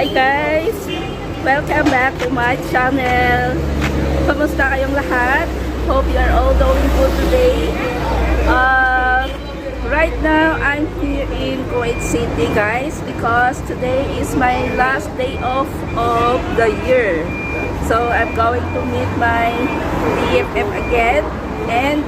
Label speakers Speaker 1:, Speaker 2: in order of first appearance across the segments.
Speaker 1: Hi guys! Welcome back to my channel. Kamusta kayong lahat? Hope you are all doing good today. Right now, I'm here in Kuwait City guys because today is my last day off of the year. So I'm going to meet my BFF again and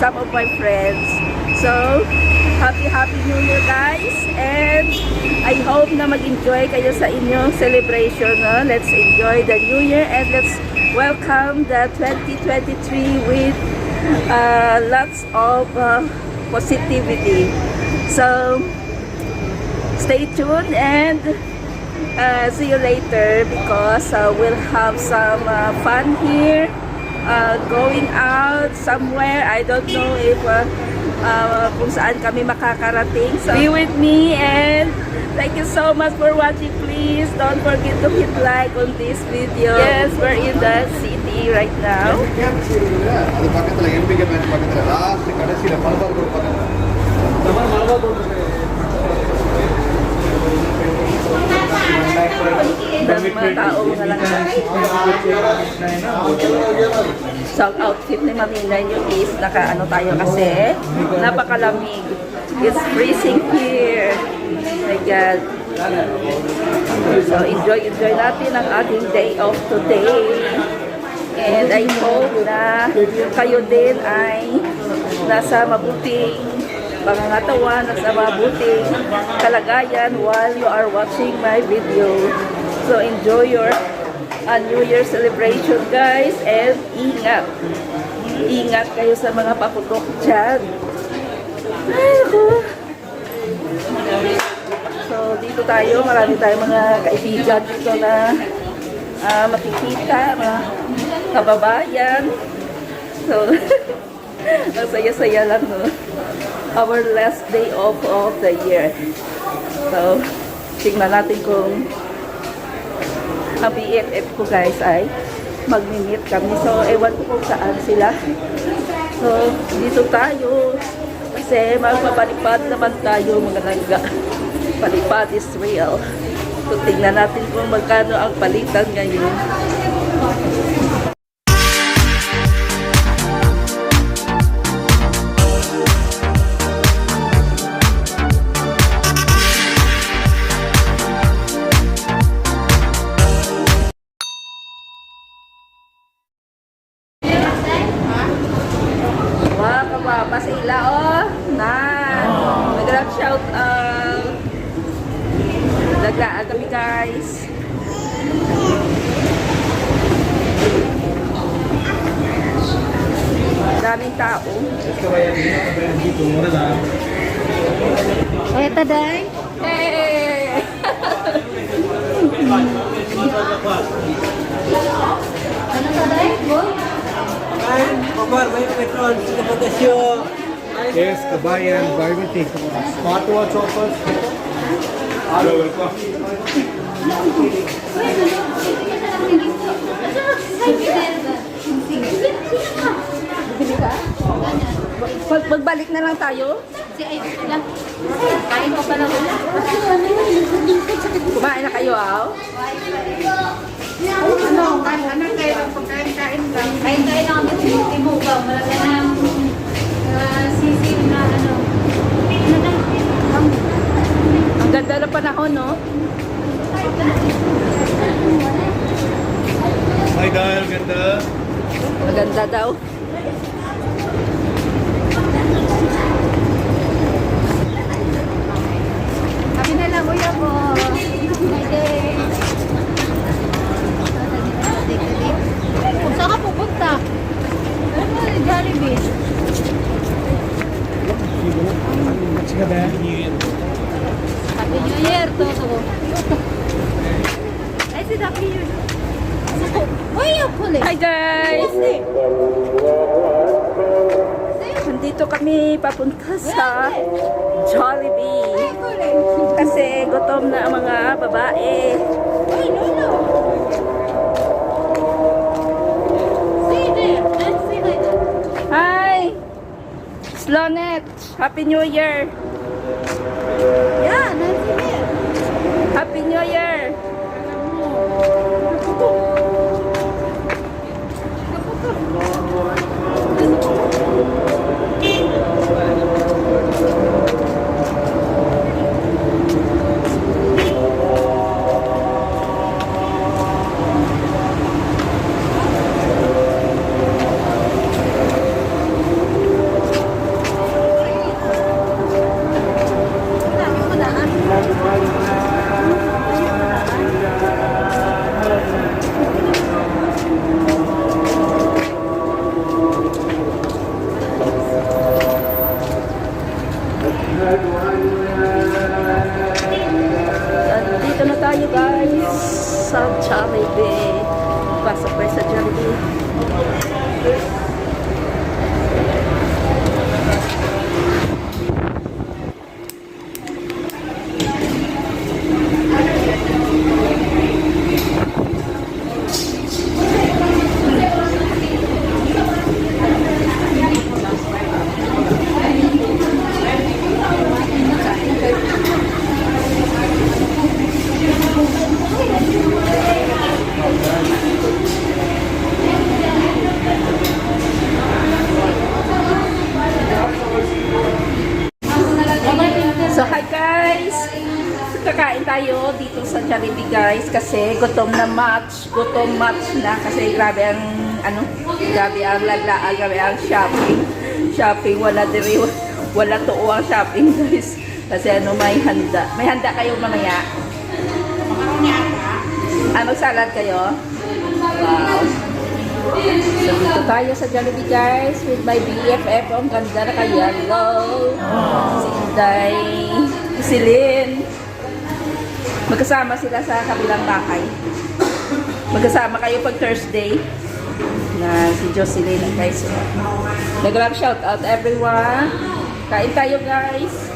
Speaker 1: some of my friends. So, Happy New Year guys, and I hope na mag-enjoy kayo sa inyong celebration. No? Let's enjoy the New Year and let's welcome the 2023 with lots of positivity. So, stay tuned and see you later because we'll have some fun here, going out somewhere. I don't know if kung saan kami makakarating. So, be with me and thank you so much for watching. Please don't forget to hit like on this video. Yes, we're in the city right now. Mga tao nga lang. So, ang outfit ni Mamina nyo is naka-ano tayo kasi napakalamig. It's freezing here. Oh my God. So, enjoy natin ang ating day off today. And I hope na kayo din ay nasa mabuting pangangatawan, nasa mabuting kalagayan while you are watching my video. So, enjoy your New Year celebration guys and ingat kayo sa mga paputok dyan. So dito tayo, marami tayong mga kaibigan dito na makikita, mga kababayan. So ang saya-saya lang, no? Our last day off of the year. So tingnan natin kung ang BFF ko guys ay mag-meet kami. So, ewan ko kung saan sila. So, dito tayo. Kasi magpapalipad naman tayo mga langga. Palipad is real. So, tingnan natin kung magkano ang palitan ngayon. Pasila na nag-grab shout out. Naglaan kami guys. Daming tao.
Speaker 2: Kaya taday?
Speaker 1: Hey!
Speaker 2: Ano taday?
Speaker 3: Kabar, may petrol, sa potasyon.
Speaker 4: Yes, kabayan, barbecue. Smartwatch offers. Hello, welcome.
Speaker 1: Magbalik na lang tayo.
Speaker 2: Kain ko pa lang.
Speaker 1: Kumain na kayo, aw?
Speaker 2: Ano kayo ng pagkain-kain lang? Kain-kain lang kami sa timugaw. Malagyan ng sisig na ano.
Speaker 1: Ang ganda ng panahon, no?
Speaker 4: Hi, Dal, ganda.
Speaker 1: Maganda daw.
Speaker 2: Kami na lang, kuya ko. Friday. Kung saan ka pupunta? Jollibee. Happy New Year, Toto. Ay, si Happy New Year. Uy, yung kulit.
Speaker 1: Hi guys! Nandito kami papunta sa Jollibee. Kasi gutom na ang mga babae.
Speaker 2: Uy, Lolo. See there. Let's see there.
Speaker 1: Hi! Slonet! Happy New Year!
Speaker 2: Yeah, Nancy here.
Speaker 1: Dito na tayo guys sa Jollibee. Pasok tayo sa Jollibee. So hi guys! Kakain tayo dito sa Jollibee guys kasi gutom match na kasi grabe ang grabe ang laglaan, grabe ang shopping wala tuo ang shopping guys kasi may handa kayo mamaya. Magsalad kayo? Wow! So dito tayo sa Jollibee guys with my BFF. Ang ganda na ka-yellow. Si Inday, si Lynn. Magkasama sila sa kabilang bahay. Magkasama kayo pag Thursday. Na si Jocelyn guys. Nag-love shout out everyone. Kain tayo guys.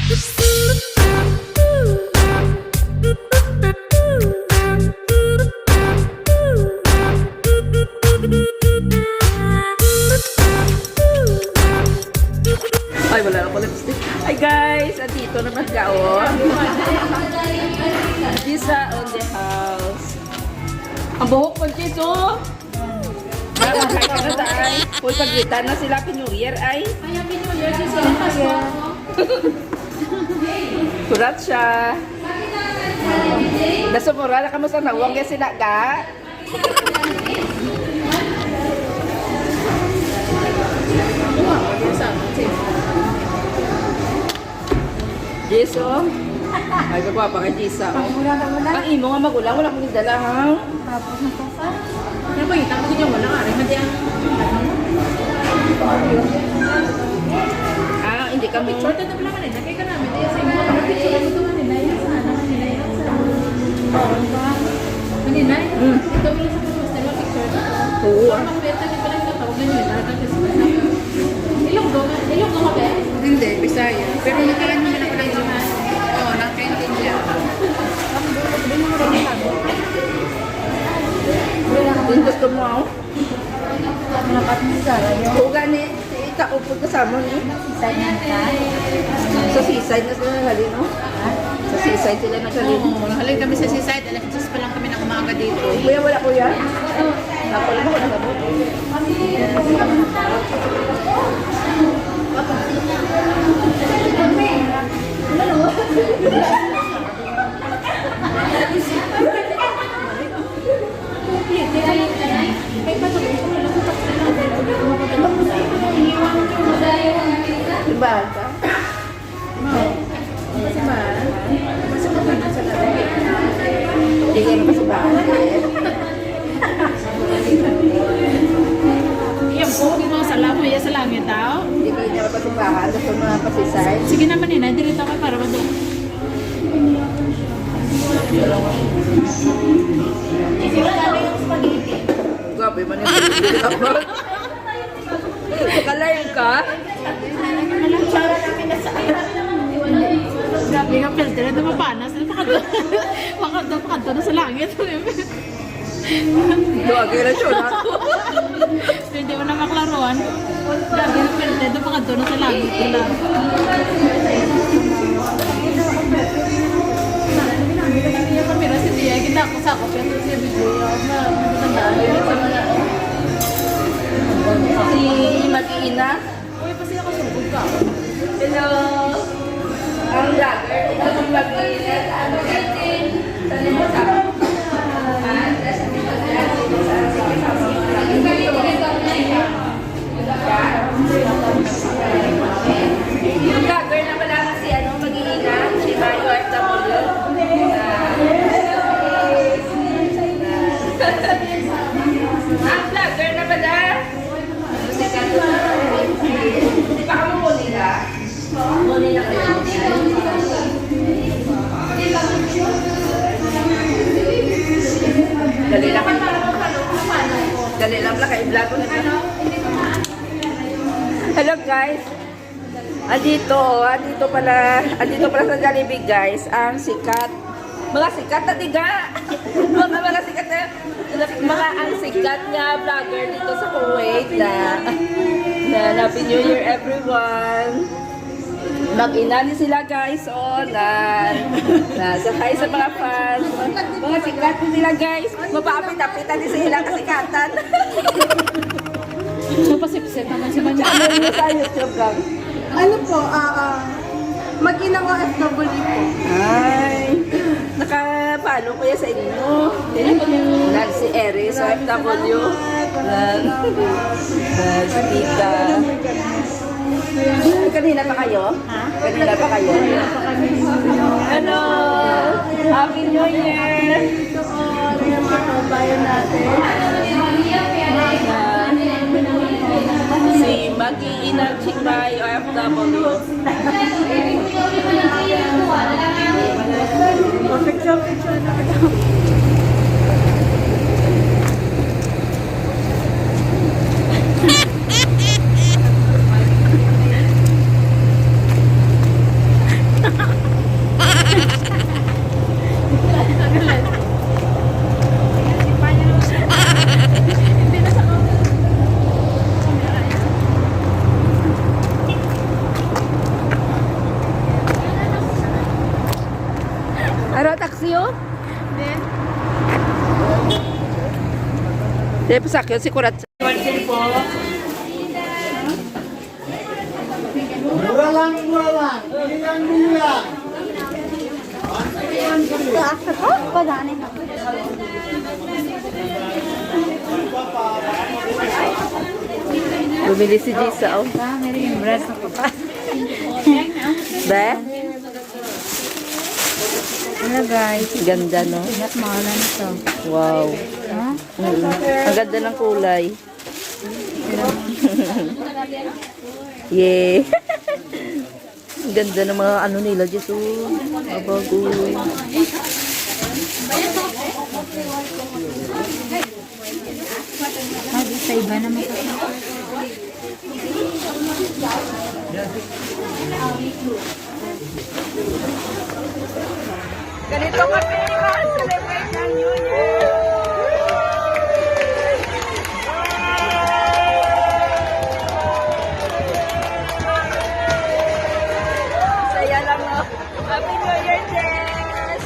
Speaker 1: Ay, wala na ko lipstick. Hi guys! Andito naman ka, oh. Gisa on the house. Ang buhok mo, Gis, oh. Hi ka na tayo. Kung pagkita na sila Happy New Year, ay.
Speaker 2: Happy New Year, Gis.
Speaker 1: Kurat siya. Nasumura na kamo sa nawang kaya sinaga. Jeso. Ay, kagwa pa kay Jisa. Ang imo nga magulang, wala kong dala, ha?
Speaker 2: Ano ba yun? Tapos yung wala nga rin.
Speaker 1: Hindi kami.
Speaker 2: Short na pala ka rin. Nakay ka namin. Kaya sa imo, picture ko ito maninay. Maninay sa... Maninay? Ito mo lang sa poster mo picture.
Speaker 1: Oo.
Speaker 2: Makapeta din pala yung tatawag na yun. Ilonggo ka ba?
Speaker 5: Hindi, Bisaya. Pero nakalan mo na pala yung oo, nakaintindihan.
Speaker 1: Kung gusto mo, ako.
Speaker 2: Malapat mo sa rayo.
Speaker 1: Oo, gani. Ikaupod kasama niyo.
Speaker 2: Sisay na ka.
Speaker 1: Sa seaside na sila naghalin, no? Sa seaside sila naghalin.
Speaker 5: Oo, halin kami sa seaside. Alas 10 pa lang kami ng umaga dito.
Speaker 1: Kuya, wala kuya? Ako lang ako nagabot. Diba ka? Kasi mahal. Kasi mahal na sa lalaki. Hindi ka naman sa bahay.
Speaker 5: Yan po, yung mga
Speaker 2: Kala mo yan sa langit daw?
Speaker 1: Hindi ko niya mapasipahan. Gusto mo pasisay.
Speaker 2: Sige naman nina, dirito ka para mado.
Speaker 1: Grabe man yung pinagpapag. Kalayin ka?
Speaker 2: Grabe ka filter, ito mapanas. Pakanto na sa langit.
Speaker 1: Duwagay na siya na.
Speaker 2: Hindi mo na maklaruan. Grabe ka filter, ito pakanto na sa langit. Pero si Tia, kita ako sa ako. Pero siya bigyo.
Speaker 1: Si Mag-iina.
Speaker 2: Uy, kasi ako sugod ka.
Speaker 1: Hello. Ang vlogger. Ito si Mag-iina. Ano natin? Sali mo sa yung vlogger na pala si Mag-iina. Si Mario FW. Ang vlogger na pala. Di ba kamo mo nila? Mo nila kayo. Dali lang. Dali lang lang kayo. Vlog ko na. Hello guys. Andito pala sa Jollibee guys, ang sikat. Mga sikat na tiga. mga sikat na ang sikat nga vlogger dito sa Kuwait na Happy New Year everyone. Mag-inani sila guys sa hi sa mga fans. Mga sikat din sila guys. Mapapit-apitan din sila kasikatan.
Speaker 2: Napasipsip naman si Manya.
Speaker 1: Ano nyo sa YouTube gang?
Speaker 6: Ano po, mag-inang OFW po.
Speaker 1: Ay, nakapalo ko yan sa inyo. Nancy Eris, OFW. Si Tita. Kanina pa kayo? Ha? Kanina pa kayo? Hello! Happy New Year!
Speaker 6: Ito yung mga kabayan natin.
Speaker 1: Si Mag-iina Chikbay, OFW.
Speaker 6: Picture na.
Speaker 1: Aro, taxi oh? Dahil pa sa akin, si Kurat.
Speaker 3: Mura lang. Ilang mura.
Speaker 1: Bumili si Jisa oh.
Speaker 2: Meron yung breast na pa.
Speaker 1: Be?
Speaker 2: Hello guys.
Speaker 1: Ganda no?
Speaker 2: Ingat mahala nito.
Speaker 1: Wow.
Speaker 2: Ha?
Speaker 1: Ang ganda ng kulay. Yeah. Ang ganda ng mga ano nila dito. Abago.
Speaker 2: Sa iba naman ito.
Speaker 1: Ganito kami celebrate ng New Year. Saya lang oh. Happy New Year, Jess!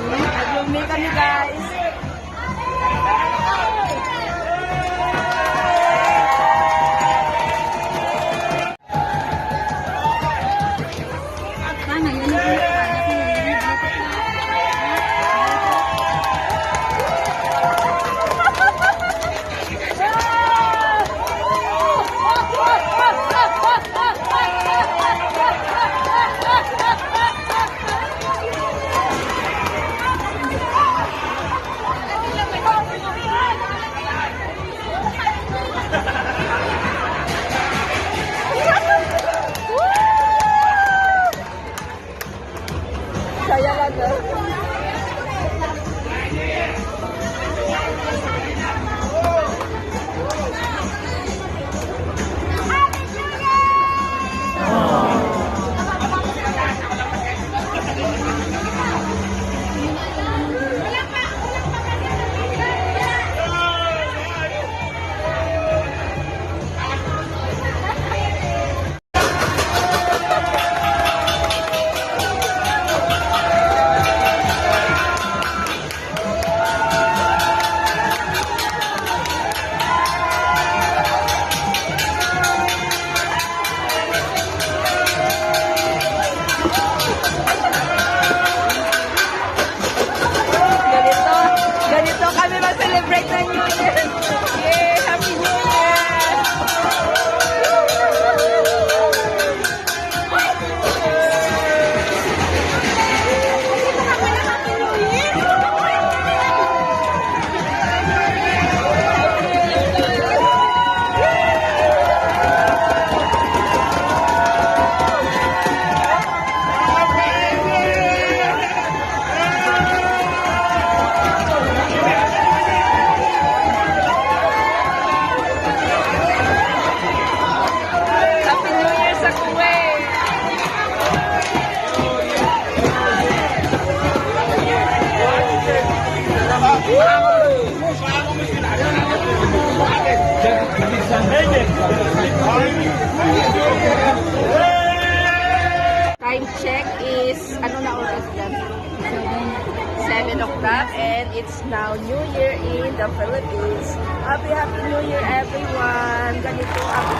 Speaker 1: Nag-lumi kami guys. Time check is, ano na oras dyan? 7 o'clock and it's now New Year in the Philippines. Happy New Year everyone! Ganito ang